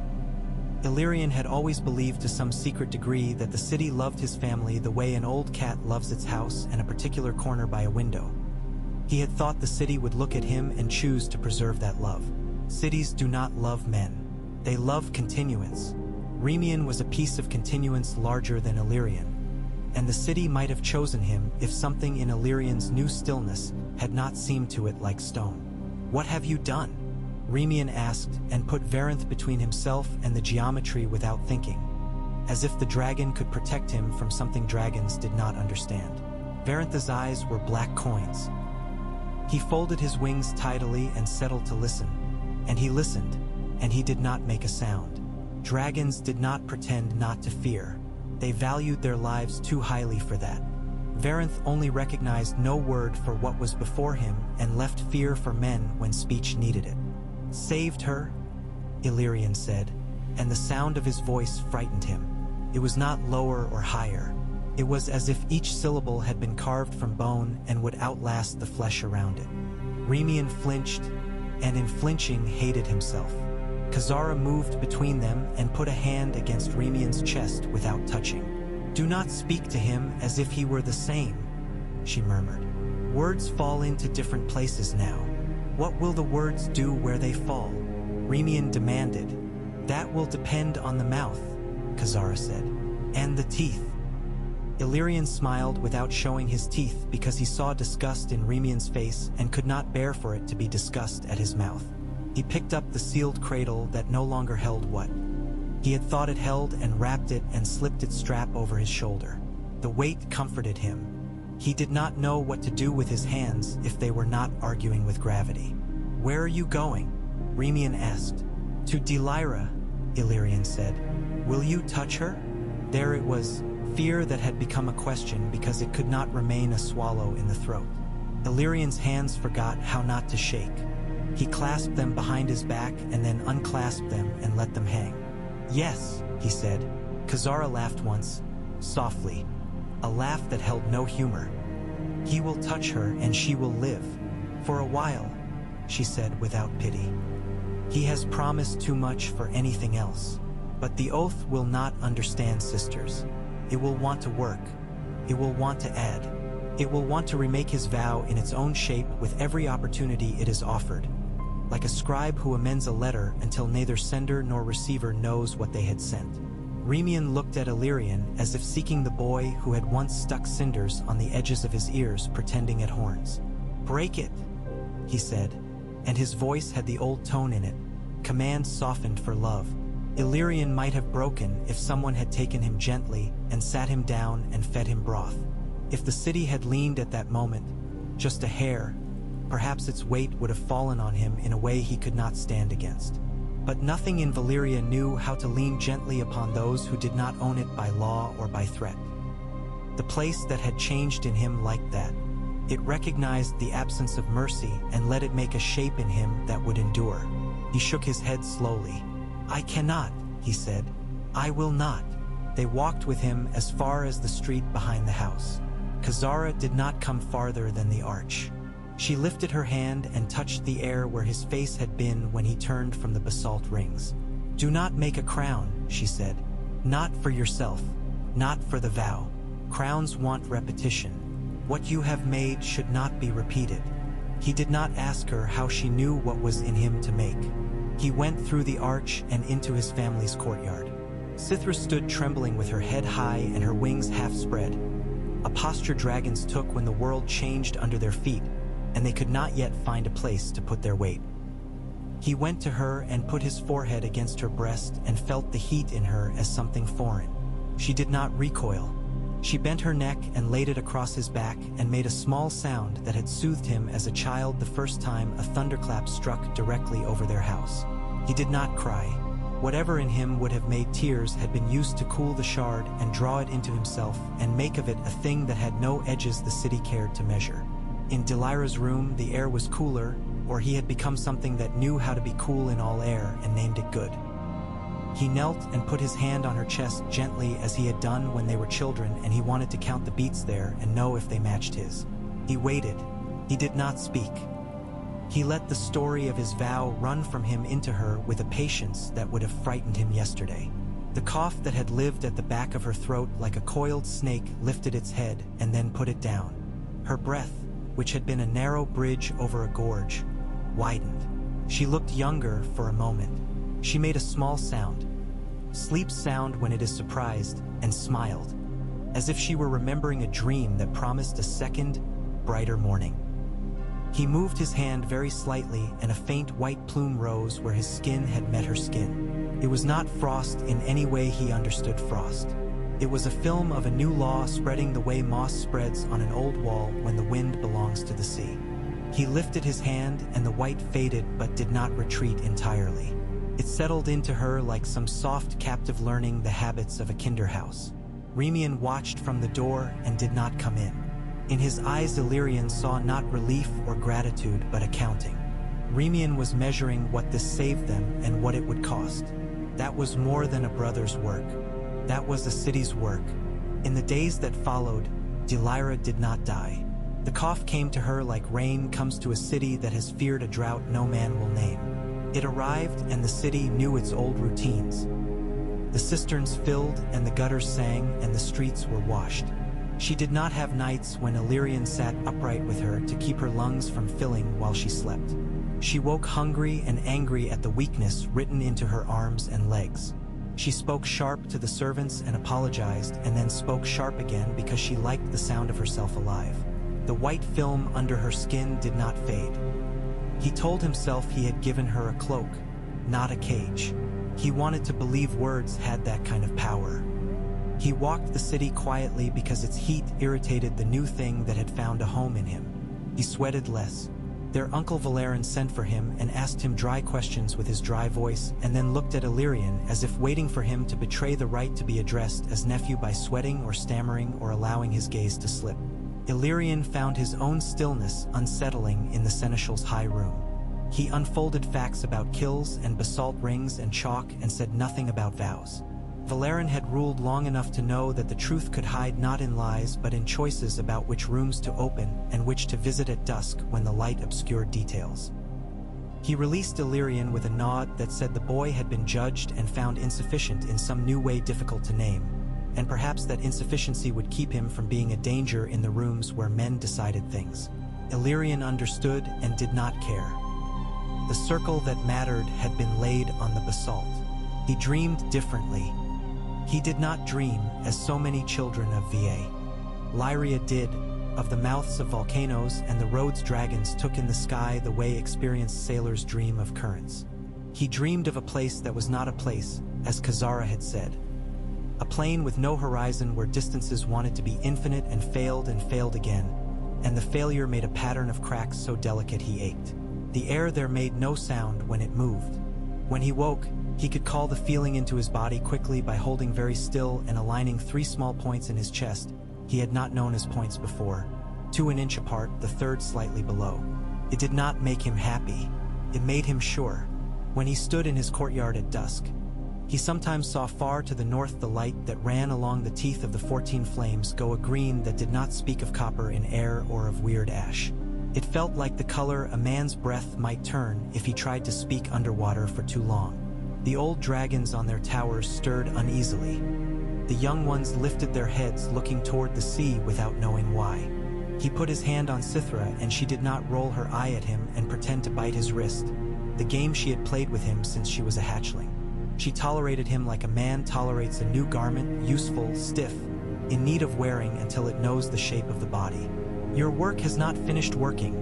Illyrian had always believed to some secret degree that the city loved his family the way an old cat loves its house and a particular corner by a window. He had thought the city would look at him and choose to preserve that love. Cities do not love men. They love continuance. Remian was a piece of continuance larger than Illyrian, and the city might have chosen him if something in Illyrian's new stillness had not seemed to it like stone. "What have you done?" Remian asked, and put Varenth between himself and the geometry without thinking, as if the dragon could protect him from something dragons did not understand. Varenth's eyes were black coins. He folded his wings tidily and settled to listen, and he listened, and he did not make a sound. Dragons did not pretend not to fear. They valued their lives too highly for that. Varenth only recognized no word for what was before him and left fear for men when speech needed it. "Saved her," Illyrian said, and the sound of his voice frightened him. It was not lower or higher. It was as if each syllable had been carved from bone and would outlast the flesh around it. Remian flinched, and in flinching hated himself. Khazara moved between them and put a hand against Remian's chest without touching. "Do not speak to him as if he were the same," she murmured. "Words fall into different places now. What will the words do where they fall?" Remian demanded. "That will depend on the mouth," Khazara said. "And the teeth." Illyrian smiled without showing his teeth because he saw disgust in Remian's face and could not bear for it to be disgust at his mouth. He picked up the sealed cradle that no longer held what he had thought it held and wrapped it and slipped its strap over his shoulder. The weight comforted him. He did not know what to do with his hands if they were not arguing with gravity. "Where are you going?" Remian asked. "To Delira," Illyrian said. "Will you touch her?" There it was, fear that had become a question because it could not remain a swallow in the throat. Illyrian's hands forgot how not to shake. He clasped them behind his back and then unclasped them and let them hang. "Yes," he said. Khazara laughed once, softly, a laugh that held no humor. "He will touch her and she will live. For a while," she said without pity. "He has promised too much for anything else. But the oath will not understand sisters. It will want to work. It will want to add. It will want to remake his vow in its own shape with every opportunity it is offered. Like a scribe who amends a letter until neither sender nor receiver knows what they had sent." Remian looked at Illyrian as if seeking the boy who had once stuck cinders on the edges of his ears pretending at horns. "Break it," he said, and his voice had the old tone in it, command softened for love. Illyrian might have broken if someone had taken him gently and sat him down and fed him broth. If the city had leaned at that moment, just a hair, perhaps its weight would have fallen on him in a way he could not stand against. But nothing in Valyria knew how to lean gently upon those who did not own it by law or by threat. The place that had changed in him like that. It recognized the absence of mercy and let it make a shape in him that would endure. He shook his head slowly. "I cannot," he said. "I will not." They walked with him as far as the street behind the house. Khazara did not come farther than the arch. She lifted her hand and touched the air where his face had been when he turned from the basalt rings. "Do not make a crown," she said. "Not for yourself, not for the vow. Crowns want repetition. What you have made should not be repeated." He did not ask her how she knew what was in him to make. He went through the arch and into his family's courtyard. Sithra stood trembling with her head high and her wings half spread, a posture dragons took when the world changed under their feet and they could not yet find a place to put their weight. He went to her and put his forehead against her breast and felt the heat in her as something foreign. She did not recoil. She bent her neck and laid it across his back and made a small sound that had soothed him as a child the first time a thunderclap struck directly over their house. He did not cry. Whatever in him would have made tears had been used to cool the shard and draw it into himself and make of it a thing that had no edges the city cared to measure. In Delira's room, the air was cooler, or he had become something that knew how to be cool in all air and named it good. He knelt and put his hand on her chest gently as he had done when they were children, and he wanted to count the beats there and know if they matched his. He waited. He did not speak. He let the story of his vow run from him into her with a patience that would have frightened him yesterday. The cough that had lived at the back of her throat like a coiled snake lifted its head and then put it down. Her breath, which had been a narrow bridge over a gorge, widened. She looked younger for a moment. She made a small sound, sleep's sound when it is surprised, and smiled, as if she were remembering a dream that promised a second, brighter morning. He moved his hand very slightly and a faint white plume rose where his skin had met her skin. It was not frost in any way he understood frost. It was a film of a new law spreading the way moss spreads on an old wall when the wind belongs to the sea. He lifted his hand and the white faded but did not retreat entirely. It settled into her like some soft captive learning the habits of a kinderhouse. Remian watched from the door and did not come in. In his eyes Illyrian saw not relief or gratitude but accounting. Remian was measuring what this saved them and what it would cost. That was more than a brother's work. That was a city's work. In the days that followed, Delira did not die. The cough came to her like rain comes to a city that has feared a drought no man will name. It arrived, and the city knew its old routines. The cisterns filled, and the gutters sang, and the streets were washed. She did not have nights when Illyrian sat upright with her to keep her lungs from filling while she slept. She woke hungry and angry at the weakness written into her arms and legs. She spoke sharp to the servants and apologized, and then spoke sharp again because she liked the sound of herself alive. The white film under her skin did not fade. He told himself he had given her a cloak, not a cage. He wanted to believe words had that kind of power. He walked the city quietly because its heat irritated the new thing that had found a home in him. He sweated less. Their uncle Valerian sent for him and asked him dry questions with his dry voice, and then looked at Illyrian as if waiting for him to betray the right to be addressed as nephew by sweating or stammering or allowing his gaze to slip. Illyrian found his own stillness unsettling in the seneschal's high room. He unfolded facts about kills and basalt rings and chalk and said nothing about vows. Valerian had ruled long enough to know that the truth could hide not in lies but in choices about which rooms to open and which to visit at dusk when the light obscured details. He released Illyrian with a nod that said the boy had been judged and found insufficient in some new way difficult to name, and perhaps that insufficiency would keep him from being a danger in the rooms where men decided things. Illyrian understood and did not care. The circle that mattered had been laid on the basalt. He dreamed differently. He did not dream, as so many children of Valyria did, of the mouths of volcanoes and the roads dragons took in the sky the way experienced sailors dream of currents. He dreamed of a place that was not a place, as Khazara had said. A plain with no horizon where distances wanted to be infinite and failed again, and the failure made a pattern of cracks so delicate he ached. The air there made no sound when it moved. When he woke, he could call the feeling into his body quickly by holding very still and aligning 3 small points in his chest he had not known as points before, 2 an inch apart, the third slightly below. It did not make him happy. It made him sure. When he stood in his courtyard at dusk, he sometimes saw far to the north the light that ran along the teeth of the 14 flames go a green that did not speak of copper in air or of weird ash. It felt like the color a man's breath might turn if he tried to speak underwater for too long. The old dragons on their towers stirred uneasily. The young ones lifted their heads looking toward the sea without knowing why. He put his hand on Sithra and she did not roll her eye at him and pretend to bite his wrist, the game she had played with him since she was a hatchling. She tolerated him like a man tolerates a new garment, useful, stiff, in need of wearing until it knows the shape of the body. "Your work has not finished working,"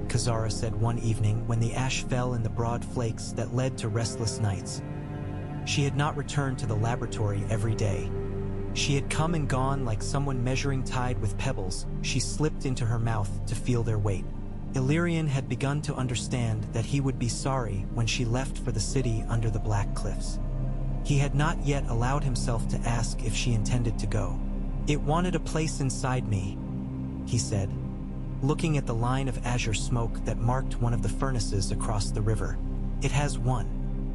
Khazara said one evening when the ash fell in the broad flakes that led to restless nights. She had not returned to the laboratory every day. She had come and gone like someone measuring tide with pebbles she slipped into her mouth to feel their weight. Illyrian had begun to understand that he would be sorry when she left for the city under the Black Cliffs. He had not yet allowed himself to ask if she intended to go. "It wanted a place inside me," he said, looking at the line of azure smoke that marked one of the furnaces across the river. "It has one.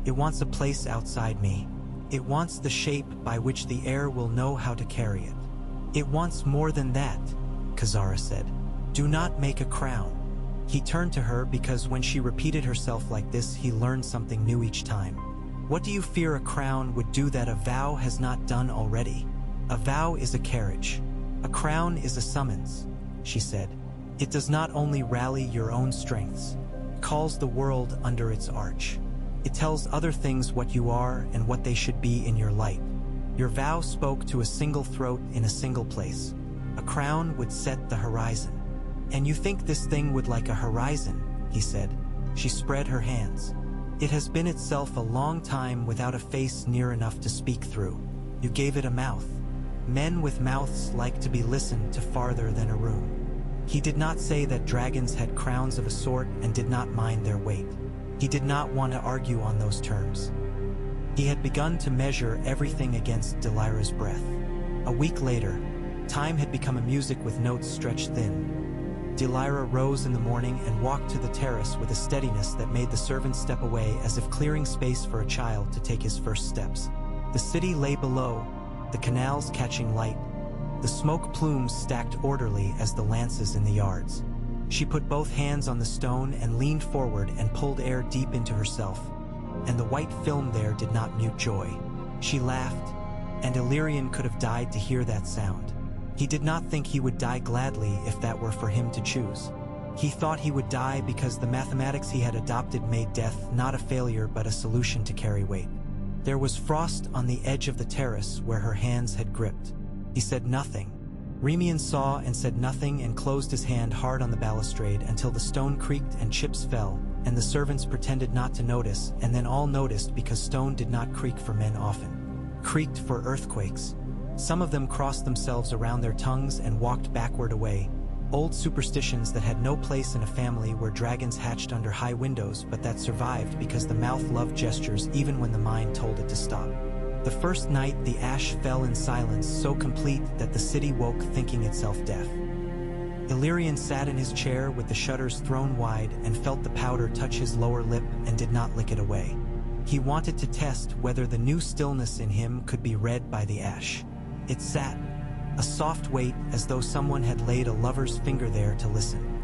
It wants a place outside me. It wants the shape by which the air will know how to carry it. It wants more than that," Khazara said. "Do not make a crown." He turned to her because when she repeated herself like this, he learned something new each time. "What do you fear a crown would do that a vow has not done already? A vow is a carriage. A crown is a summons," she said. "It does not only rally your own strengths, it calls the world under its arch. It tells other things what you are and what they should be in your light. Your vow spoke to a single throat in a single place. A crown would set the horizon. And you think this thing would like a horizon," he said. She spread her hands. "It has been itself a long time without a face near enough to speak through. You gave it a mouth. Men with mouths like to be listened to farther than a room." He did not say that dragons had crowns of a sort and did not mind their weight. He did not want to argue on those terms. He had begun to measure everything against Delira's breath. A week later, time had become a music with notes stretched thin. Delira rose in the morning and walked to the terrace with a steadiness that made the servants step away as if clearing space for a child to take his first steps. The city lay below, the canals catching light, the smoke plumes stacked orderly as the lances in the yards. She put both hands on the stone and leaned forward and pulled air deep into herself, and the white film there did not mute joy. She laughed, and Illyrian could have died to hear that sound. He did not think he would die gladly if that were for him to choose. He thought he would die because the mathematics he had adopted made death not a failure but a solution to carry weight. There was frost on the edge of the terrace where her hands had gripped. He said nothing. Remian saw and said nothing and closed his hand hard on the balustrade until the stone creaked and chips fell, and the servants pretended not to notice, and then all noticed because stone did not creak for men often. Creaked for earthquakes. Some of them crossed themselves around their tongues and walked backward away. Old superstitions that had no place in a family where dragons hatched under high windows but that survived because the mouth loved gestures even when the mind told it to stop. The first night the ash fell in silence so complete that the city woke thinking itself deaf. Illyrian sat in his chair with the shutters thrown wide and felt the powder touch his lower lip and did not lick it away. He wanted to test whether the new stillness in him could be read by the ash. It sat, a soft weight as though someone had laid a lover's finger there to listen.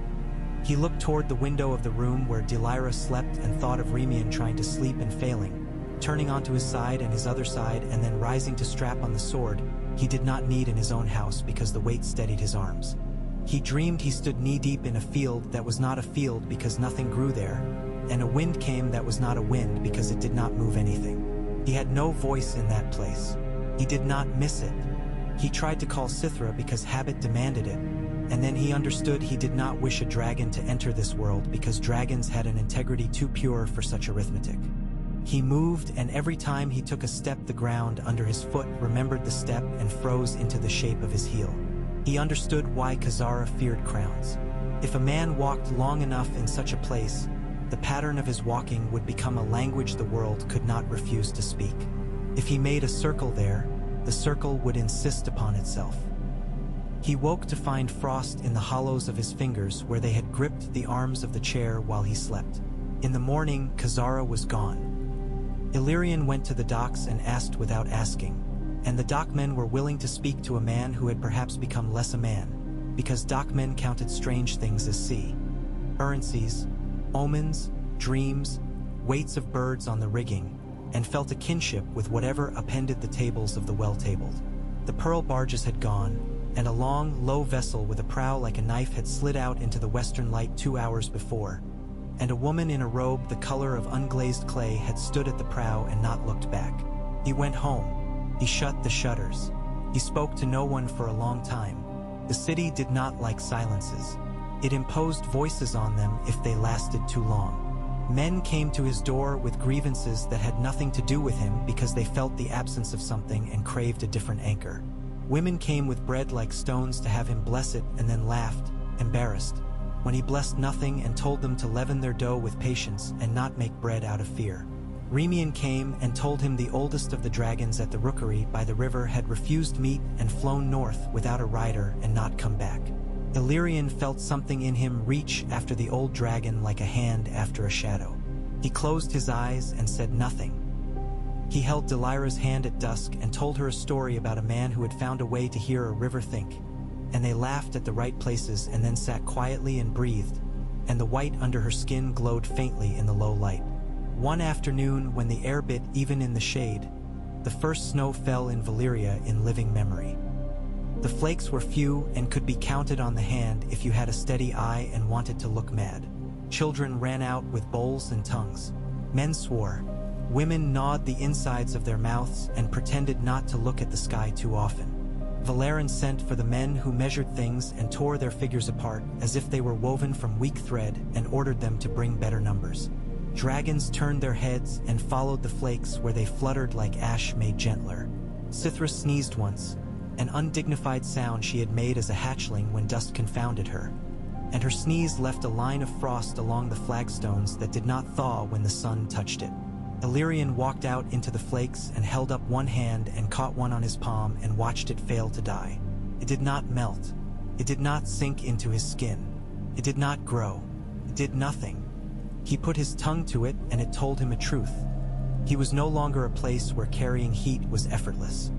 He looked toward the window of the room where Delilah slept and thought of Remian trying to sleep and failing, turning onto his side and his other side and then rising to strap on the sword he did not need in his own house because the weight steadied his arms. He dreamed he stood knee-deep in a field that was not a field because nothing grew there, and a wind came that was not a wind because it did not move anything. He had no voice in that place. He did not miss it. He tried to call Sithra because habit demanded it, and then he understood he did not wish a dragon to enter this world because dragons had an integrity too pure for such arithmetic. He moved, and every time he took a step the ground under his foot remembered the step and froze into the shape of his heel. He understood why Khazara feared crowns. If a man walked long enough in such a place, the pattern of his walking would become a language the world could not refuse to speak. If he made a circle there, the circle would insist upon itself. He woke to find frost in the hollows of his fingers where they had gripped the arms of the chair while he slept. In the morning, Khazara was gone. Illyrian went to the docks and asked without asking, and the dockmen were willing to speak to a man who had perhaps become less a man, because dockmen counted strange things as sea. Currencies, omens, dreams, weights of birds on the rigging, and felt a kinship with whatever appended the tables of the well-tabled. The pearl barges had gone, and a long, low vessel with a prow like a knife had slid out into the western light 2 hours before, and a woman in a robe the color of unglazed clay had stood at the prow and not looked back. He went home. He shut the shutters. He spoke to no one for a long time. The city did not like silences. It imposed voices on them if they lasted too long. Men came to his door with grievances that had nothing to do with him because they felt the absence of something and craved a different anchor. Women came with bread like stones to have him bless it and then laughed, embarrassed, when he blessed nothing and told them to leaven their dough with patience and not make bread out of fear. Remian came and told him the oldest of the dragons at the rookery by the river had refused meat and flown north without a rider and not come back. Illyrian felt something in him reach after the old dragon like a hand after a shadow. He closed his eyes and said nothing. He held Delira's hand at dusk and told her a story about a man who had found a way to hear a river think, and they laughed at the right places and then sat quietly and breathed, and the white under her skin glowed faintly in the low light. One afternoon, when the air bit even in the shade, the first snow fell in Valyria in living memory. The flakes were few and could be counted on the hand if you had a steady eye and wanted to look mad. Children ran out with bowls and tongues. Men swore. Women gnawed the insides of their mouths and pretended not to look at the sky too often. Valerian sent for the men who measured things and tore their figures apart as if they were woven from weak thread and ordered them to bring better numbers. Dragons turned their heads and followed the flakes where they fluttered like ash made gentler. Sithra sneezed once, an undignified sound she had made as a hatchling when dust confounded her, and her sneeze left a line of frost along the flagstones that did not thaw when the sun touched it. Illyrian walked out into the flakes and held up one hand and caught one on his palm and watched it fail to die. It did not melt. It did not sink into his skin. It did not grow. It did nothing. He put his tongue to it and it told him a truth. He was no longer a place where carrying heat was effortless.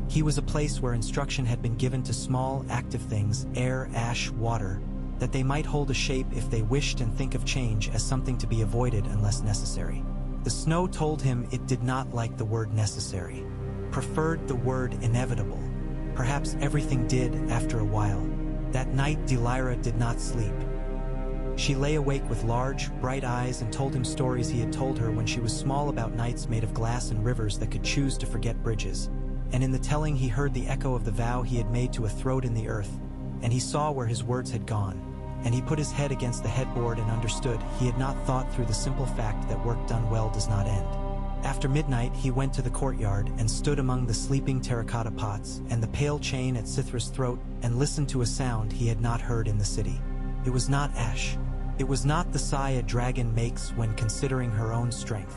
He was a place where instruction had been given to small, active things, air, ash, water, that they might hold a shape if they wished and think of change as something to be avoided unless necessary. The snow told him it did not like the word necessary, preferred the word inevitable. Perhaps everything did after a while. That night Valyria did not sleep. She lay awake with large, bright eyes and told him stories he had told her when she was small about nights made of glass and rivers that could choose to forget bridges. And in the telling he heard the echo of the vow he had made to a throat in the earth, and he saw where his words had gone. And he put his head against the headboard and understood he had not thought through the simple fact that work done well does not end. After midnight he went to the courtyard and stood among the sleeping terracotta pots and the pale chain at Cithra's throat and listened to a sound he had not heard in the city. It was not ash. It was not the sigh a dragon makes when considering her own strength.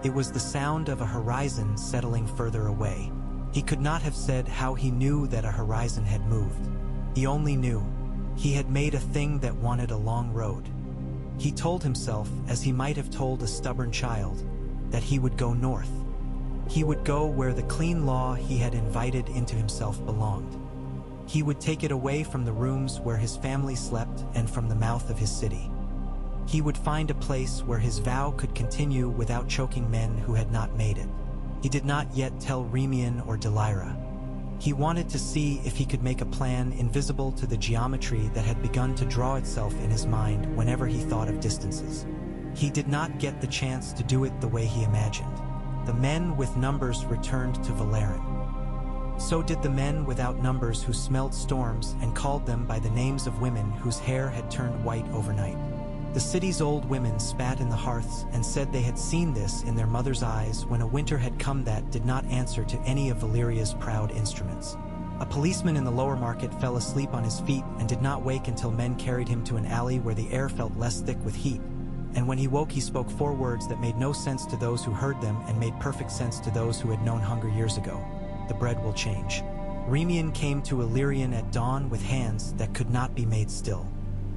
It was the sound of a horizon settling further away. He could not have said how he knew that a horizon had moved. He only knew. He had made a thing that wanted a long road. He told himself, as he might have told a stubborn child, that he would go north. He would go where the clean law he had invited into himself belonged. He would take it away from the rooms where his family slept and from the mouth of his city. He would find a place where his vow could continue without choking men who had not made it. He did not yet tell Remian or Valyria. He wanted to see if he could make a plan invisible to the geometry that had begun to draw itself in his mind whenever he thought of distances. He did not get the chance to do it the way he imagined. The men with numbers returned to Valyria. So did the men without numbers who smelled storms and called them by the names of women whose hair had turned white overnight. The city's old women spat in the hearths and said they had seen this in their mothers' eyes when a winter had come that did not answer to any of Valyria's proud instruments. A policeman in the lower market fell asleep on his feet and did not wake until men carried him to an alley where the air felt less thick with heat. And when he woke, he spoke 4 words that made no sense to those who heard them and made perfect sense to those who had known hunger years ago. The bread will change. Remian came to Illyrian at dawn with hands that could not be made still.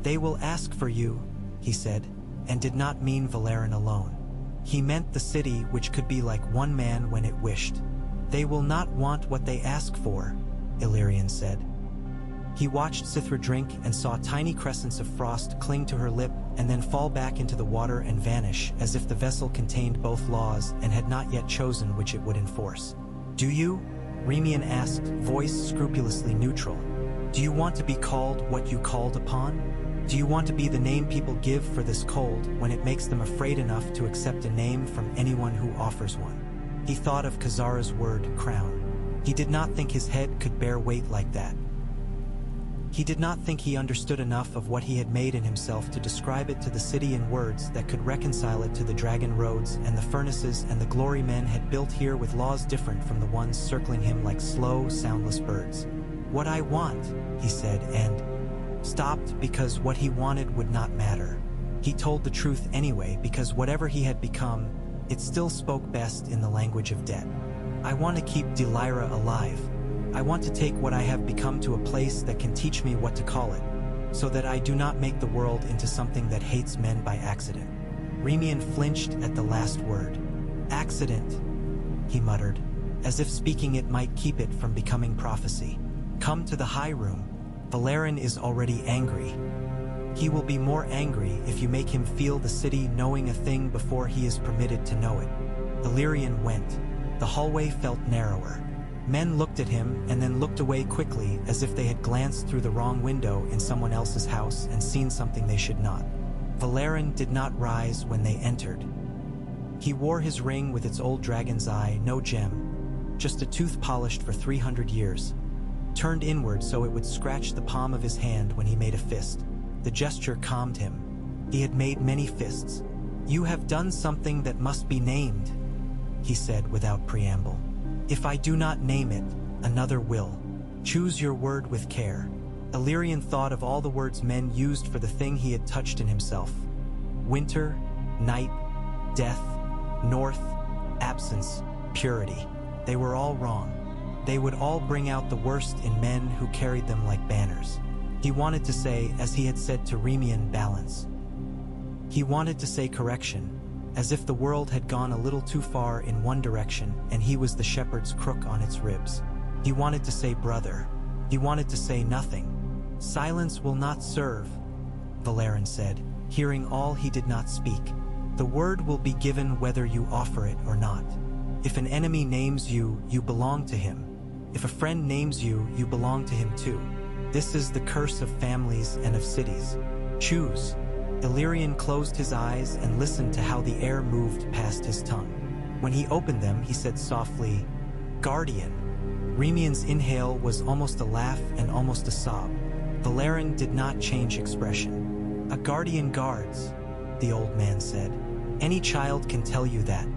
They will ask for you, he said, and did not mean Valyrian alone. He meant the city which could be like one man when it wished. They will not want what they ask for, Illyrian said. He watched Cithra drink and saw tiny crescents of frost cling to her lip and then fall back into the water and vanish as if the vessel contained both laws and had not yet chosen which it would enforce. Do you? Remian asked, voice scrupulously neutral. Do you want to be called what you called upon? Do you want to be the name people give for this cold when it makes them afraid enough to accept a name from anyone who offers one? He thought of Khazara's word, crown. He did not think his head could bear weight like that. He did not think he understood enough of what he had made in himself to describe it to the city in words that could reconcile it to the dragon roads and the furnaces and the glory men had built here with laws different from the ones circling him like slow, soundless birds. What I want, he said, and stopped because what he wanted would not matter. He told the truth anyway because whatever he had become, it still spoke best in the language of debt. I want to keep Valyria alive. I want to take what I have become to a place that can teach me what to call it, so that I do not make the world into something that hates men by accident. Remian flinched at the last word. Accident, he muttered, as if speaking it might keep it from becoming prophecy. Come to the high room. Valyrian is already angry. He will be more angry if you make him feel the city knowing a thing before he is permitted to know it. Illyrian went. The hallway felt narrower. Men looked at him and then looked away quickly as if they had glanced through the wrong window in someone else's house and seen something they should not. Valyrian did not rise when they entered. He wore his ring with its old dragon's eye, no gem, just a tooth polished for 300 years, turned inward so it would scratch the palm of his hand when he made a fist. The gesture calmed him. He had made many fists. You have done something that must be named, he said without preamble. If I do not name it, another will. Choose your word with care. Illyrian thought of all the words men used for the thing he had touched in himself. Winter, night, death, north, absence, purity. They were all wrong. They would all bring out the worst in men who carried them like banners. He wanted to say, as he had said to Remian, balance. He wanted to say correction, as if the world had gone a little too far in one direction and he was the shepherd's crook on its ribs. He wanted to say brother. He wanted to say nothing. Silence will not serve, Valyrian said, hearing all he did not speak. The word will be given whether you offer it or not. If an enemy names you, you belong to him. If a friend names you, you belong to him too. This is the curse of families and of cities. Choose. Illyrian closed his eyes and listened to how the air moved past his tongue. When he opened them, he said softly, "Guardian." Remian's inhale was almost a laugh and almost a sob. Valyrian did not change expression. "A guardian guards," the old man said. "Any child can tell you that.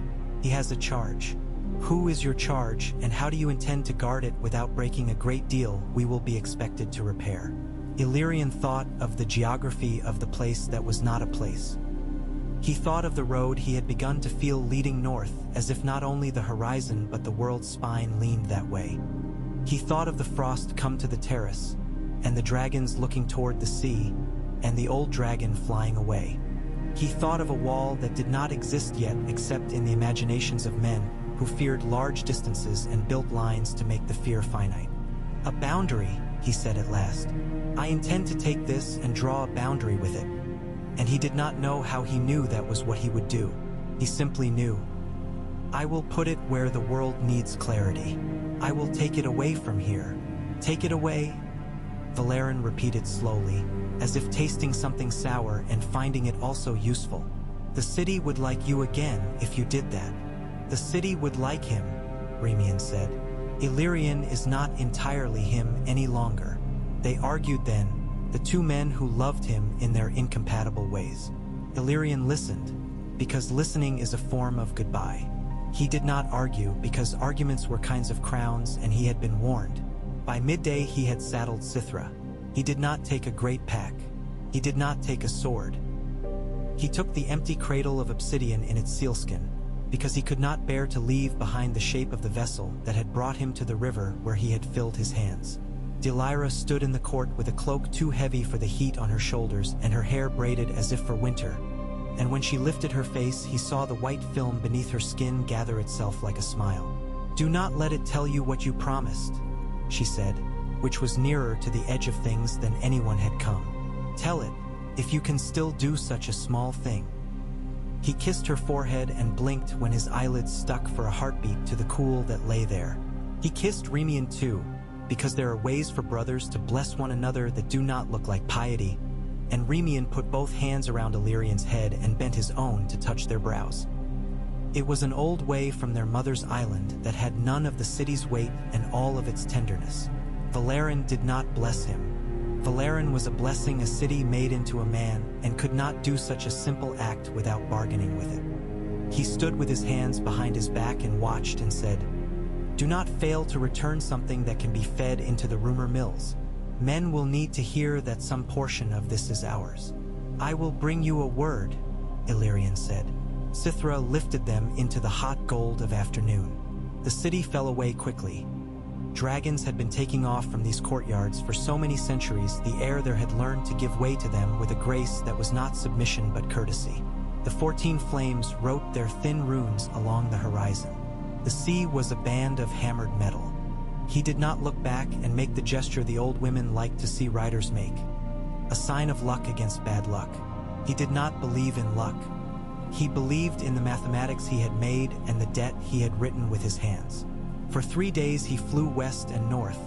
He has a charge. Who is your charge, and how do you intend to guard it without breaking a great deal we will be expected to repair?" Illyrian thought of the geography of the place that was not a place. He thought of the road he had begun to feel leading north, as if not only the horizon but the world's spine leaned that way. He thought of the frost come to the terrace, and the dragons looking toward the sea, and the old dragon flying away. He thought of a wall that did not exist yet except in the imaginations of men who feared large distances and built lines to make the fear finite. "A boundary," he said at last. "I intend to take this and draw a boundary with it." And he did not know how he knew that was what he would do. He simply knew. "I will put it where the world needs clarity. I will take it away from here." "Take it away?" Valyrian repeated slowly, as if tasting something sour and finding it also useful. "The city would like you again if you did that." "The city would like him," Remian said. "Illyrian is not entirely him any longer." They argued then, the two men who loved him in their incompatible ways. Illyrian listened, because listening is a form of goodbye. He did not argue, because arguments were kinds of crowns and he had been warned. By midday he had saddled Sithra. He did not take a great pack. He did not take a sword. He took the empty cradle of obsidian in its sealskin, because he could not bear to leave behind the shape of the vessel that had brought him to the river where he had filled his hands. Delyra stood in the court with a cloak too heavy for the heat on her shoulders and her hair braided as if for winter, and when she lifted her face he saw the white film beneath her skin gather itself like a smile. "Do not let it tell you what you promised," she said, which was nearer to the edge of things than anyone had come. "Tell it, if you can still do such a small thing." He kissed her forehead and blinked when his eyelids stuck for a heartbeat to the cool that lay there. He kissed Remian too, because there are ways for brothers to bless one another that do not look like piety, and Remian put both hands around Illyrian's head and bent his own to touch their brows. It was an old way from their mother's island that had none of the city's weight and all of its tenderness. Valyrian did not bless him. Valyrian was a blessing a city made into a man and could not do such a simple act without bargaining with it. He stood with his hands behind his back and watched and said, "Do not fail to return something that can be fed into the rumor mills. Men will need to hear that some portion of this is ours." "I will bring you a word," Illyrian said. Sithra lifted them into the hot gold of afternoon. The city fell away quickly. Dragons had been taking off from these courtyards for so many centuries the air there had learned to give way to them with a grace that was not submission but courtesy. The 14 flames wrote their thin runes along the horizon. The sea was a band of hammered metal. He did not look back and make the gesture the old women liked to see riders make. A sign of luck against bad luck. He did not believe in luck. He believed in the mathematics he had made and the debt he had written with his hands. For 3 days he flew west and north,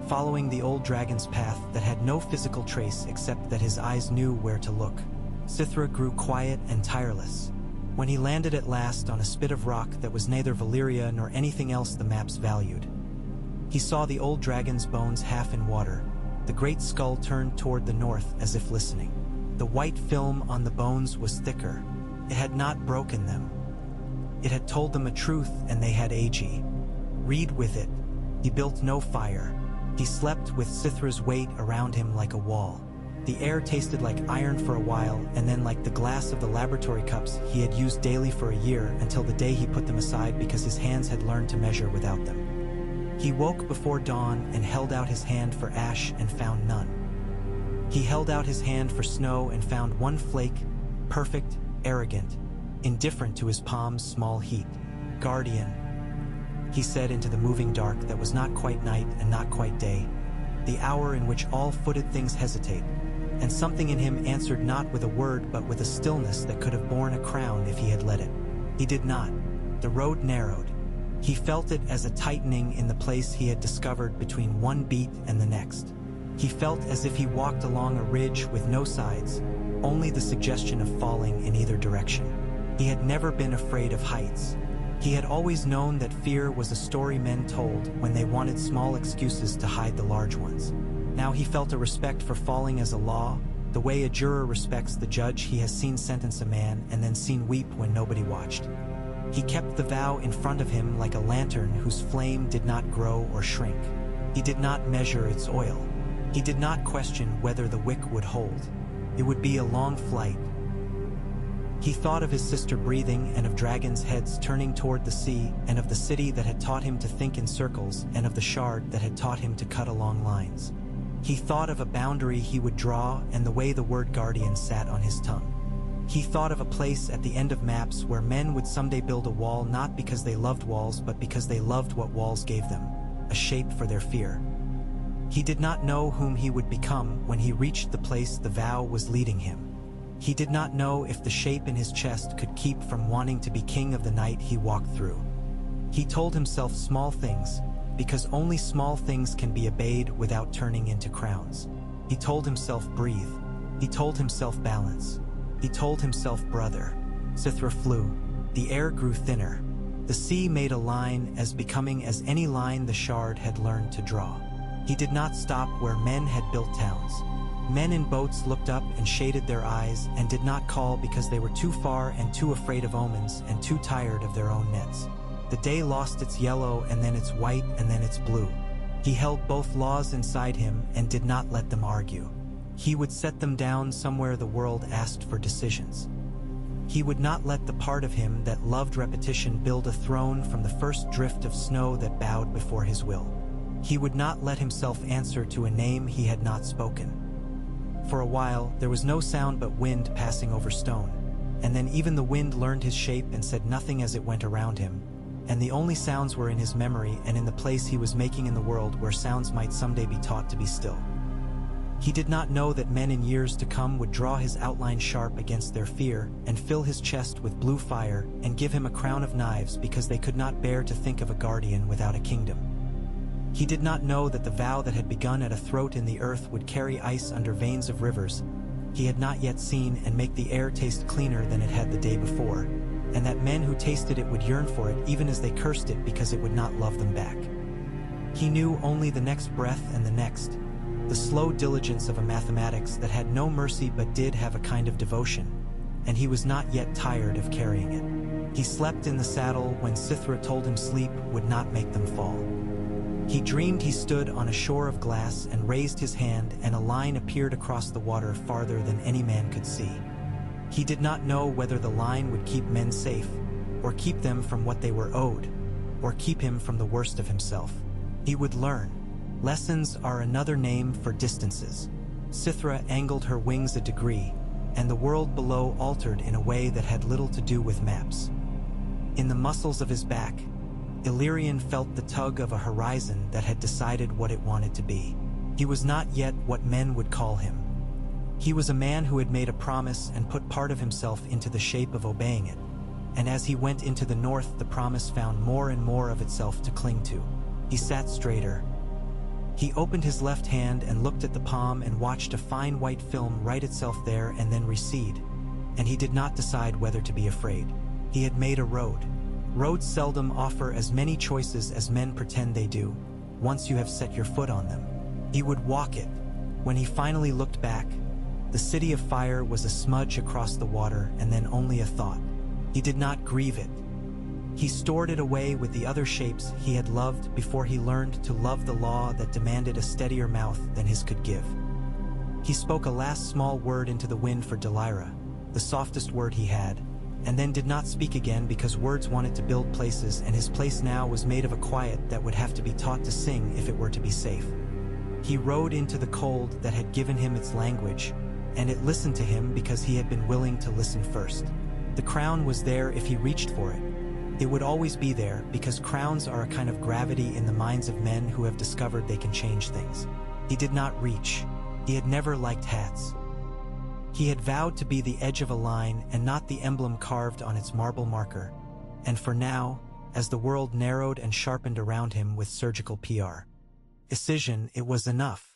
following the old dragon's path that had no physical trace except that his eyes knew where to look. Sithra grew quiet and tireless. When he landed at last on a spit of rock that was neither Valyria nor anything else the maps valued, he saw the old dragon's bones half in water, the great skull turned toward the north as if listening. The white film on the bones was thicker. It had not broken them. It had told them a truth and they had AG. Read with it. He built no fire. He slept with Sithra's weight around him like a wall. The air tasted like iron for a while, and then like the glass of the laboratory cups he had used daily for a year until the day he put them aside because his hands had learned to measure without them. He woke before dawn and held out his hand for ash and found none. He held out his hand for snow and found one flake, perfect, arrogant, indifferent to his palm's small heat. "Guardian," he said into the moving dark that was not quite night and not quite day, the hour in which all footed things hesitate, and something in him answered not with a word but with a stillness that could have borne a crown if he had let it. He did not. The road narrowed. He felt it as a tightening in the place he had discovered between one beat and the next. He felt as if he walked along a ridge with no sides, only the suggestion of falling in either direction. He had never been afraid of heights. He had always known that fear was a story men told when they wanted small excuses to hide the large ones. Now he felt a respect for falling as a law, the way a juror respects the judge he has seen sentence a man and then seen weep when nobody watched. He kept the vow in front of him like a lantern whose flame did not grow or shrink. He did not measure its oil. He did not question whether the wick would hold. It would be a long flight. He thought of his sister breathing and of dragons' heads turning toward the sea and of the city that had taught him to think in circles and of the shard that had taught him to cut along lines. He thought of a boundary he would draw and the way the word guardian sat on his tongue. He thought of a place at the end of maps where men would someday build a wall not because they loved walls but because they loved what walls gave them, a shape for their fear. He did not know whom he would become when he reached the place the vow was leading him. He did not know if the shape in his chest could keep from wanting to be king of the night he walked through. He told himself small things, because only small things can be obeyed without turning into crowns. He told himself breathe. He told himself balance. He told himself brother. Sithra flew. The air grew thinner. The sea made a line as becoming as any line the shard had learned to draw. He did not stop where men had built towns. Men in boats looked up and shaded their eyes and did not call because they were too far and too afraid of omens and too tired of their own nets. The day lost its yellow and then its white and then its blue. He held both laws inside him and did not let them argue. He would set them down somewhere the world asked for decisions. He would not let the part of him that loved repetition build a throne from the first drift of snow that bowed before his will. He would not let himself answer to a name he had not spoken. For a while, there was no sound but wind passing over stone, and then even the wind learned his shape and said nothing as it went around him, and the only sounds were in his memory and in the place he was making in the world where sounds might someday be taught to be still. He did not know that men in years to come would draw his outline sharp against their fear and fill his chest with blue fire and give him a crown of knives because they could not bear to think of a guardian without a kingdom. He did not know that the vow that had begun at a throat in the earth would carry ice under veins of rivers he had not yet seen and make the air taste cleaner than it had the day before, and that men who tasted it would yearn for it even as they cursed it because it would not love them back. He knew only the next breath and the next, the slow diligence of a mathematics that had no mercy but did have a kind of devotion, and he was not yet tired of carrying it. He slept in the saddle when Sithra told him sleep would not make them fall. He dreamed he stood on a shore of glass and raised his hand and a line appeared across the water farther than any man could see. He did not know whether the line would keep men safe, or keep them from what they were owed, or keep him from the worst of himself. He would learn. Lessons are another name for distances. Sithra angled her wings a degree, and the world below altered in a way that had little to do with maps. In the muscles of his back, Illyrian felt the tug of a horizon that had decided what it wanted to be. He was not yet what men would call him. He was a man who had made a promise and put part of himself into the shape of obeying it, and as he went into the north the promise found more and more of itself to cling to. He sat straighter. He opened his left hand and looked at the palm and watched a fine white film right itself there and then recede, and he did not decide whether to be afraid. He had made a road. Roads seldom offer as many choices as men pretend they do, once you have set your foot on them. He would walk it. When he finally looked back, the city of fire was a smudge across the water and then only a thought. He did not grieve it. He stored it away with the other shapes he had loved before he learned to love the law that demanded a steadier mouth than his could give. He spoke a last small word into the wind for Delira, the softest word he had, and then did not speak again because words wanted to build places and his place now was made of a quiet that would have to be taught to sing if it were to be safe. He rode into the cold that had given him its language, and it listened to him because he had been willing to listen first. The crown was there if he reached for it. It would always be there because crowns are a kind of gravity in the minds of men who have discovered they can change things. He did not reach. He had never liked hats. He had vowed to be the edge of a line and not the emblem carved on its marble marker. And for now, as the world narrowed and sharpened around him with surgical precision, it was enough.